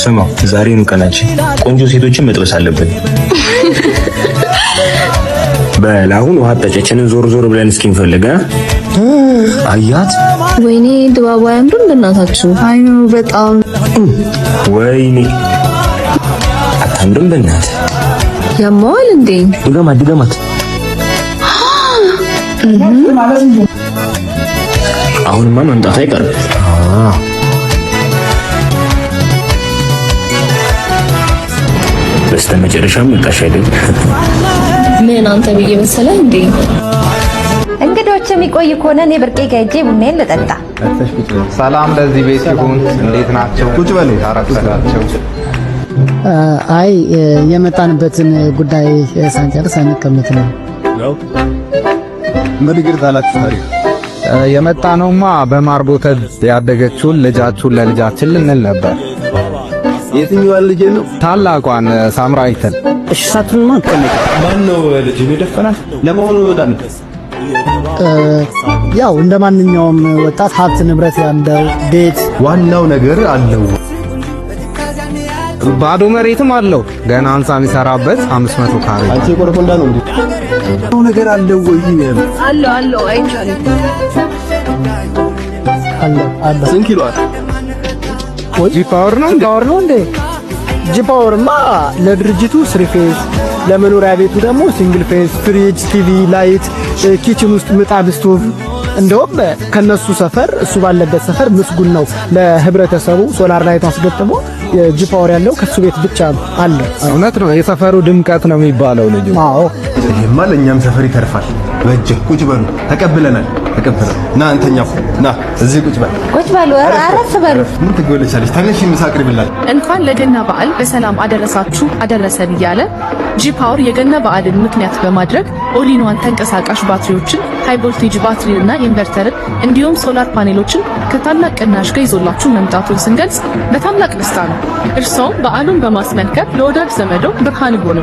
ስማ ዛሬ ነው ቀናችን። ቆንጆ ሴቶችን መጥበስ አለብን። በላሁን ውሃ ጠጨችንን ዞር ዞር ብለን እስኪ እንፈልጋ። አያት ወይኔ ድባቡ አያምርም በእናታችሁ። አይኑ በጣም ወይኔ አታምርም በእናት ያማዋል እንዴ? ድገማት አሁንማ መምጣት አይቀርም። በስተመጨረሻም መጣሽ አይደል? ምን አንተ ብዬ መሰለህ እንዴ? እንግዶች የሚቆይ ከሆነ እኔ ብርቄ ጋይጄ ቡናዬን ልጠጣ። ሰላም ለዚህ ቤት ይሁን። እንዴት ናቸው? ቁጭ በሉ። ታረፈላቸው። አይ የመጣንበትን ጉዳይ ሳንጨርስ አንቀመጥ ነው። ምን ይግርታ አላችሁ? የመጣነውማ በማርቦተድ ያደገችውን ልጃችሁን ለልጃችን ልንል ነበር። የትኛዋን ልጅ ነው? ታላቋን ሳምራዊትን። እሺ ሳትሩማ ተቀመጥ። ማን ነው ልጅ የደፈናት? ለመሆኑ ወጣን? ያው እንደማንኛውም ወጣት ሀብት ንብረት ያለው ቤት ዋናው ነገር አለው። ባዶ መሬትም አለው ገና ህንጻ የሚሰራበት 500 ካሬ። አንቺ ቆረቆንዳ ነው እንዴ? ነገር አለው ወይ? አለው አይቻልም። አለ ስንት ኪሎ አለ? ጂፓወር ነው እንዴ? ጂፓወርማ ለድርጅቱ 3 ፌዝ፣ ለመኖሪያ ቤቱ ደግሞ ሲንግል ፌዝ፣ ፍሪጅ፣ ቲቪ፣ ላይት፣ ኪችን ውስጥ ምጣድ፣ ስቶቭ። እንደውም ከነሱ ሰፈር እሱ ባለበት ሰፈር ምስጉን ነው ለህብረተሰቡ ሶላር ላይት አስገጥሞ ጂፓወር ያለው ከሱ ቤት ብቻ አለ። እውነት ነው። የሰፈሩ ድምቀት ነው የሚባለው ልጅ። አዎ ይሄማ ለኛም ሰፈር ይተርፋል። በእጅ ቁጭ በሉ። ተቀብለናል። ና አንተኛው ና እዚህ ቁጭ በሉ። አረፍ በሉ። ምን ትጎለቻለሽ? ተነሽ ምሳ አቅርብላት። እንኳን ለገና በዓል በሰላም አደረሳችሁ አደረሰን እያለ ጂፓወር የገና በዓልን ምክንያት በማድረግ ኦሊኗን ተንቀሳቃሽ ባትሪዎችን፣ ሃይ ቮልቴጅ ባትሪና ኢንቨርተርን እንዲሁም ሶላር ፓኔሎችን ከታላቅ ቅናሽ ጋር ይዞላችሁ መምጣቱን ስንገልጽ በታላቅ ደስታ ነው። እርሶም በዓሉን በማስመልከት ለወዳጅ ዘመዶ ብርሃን ይሁኑ።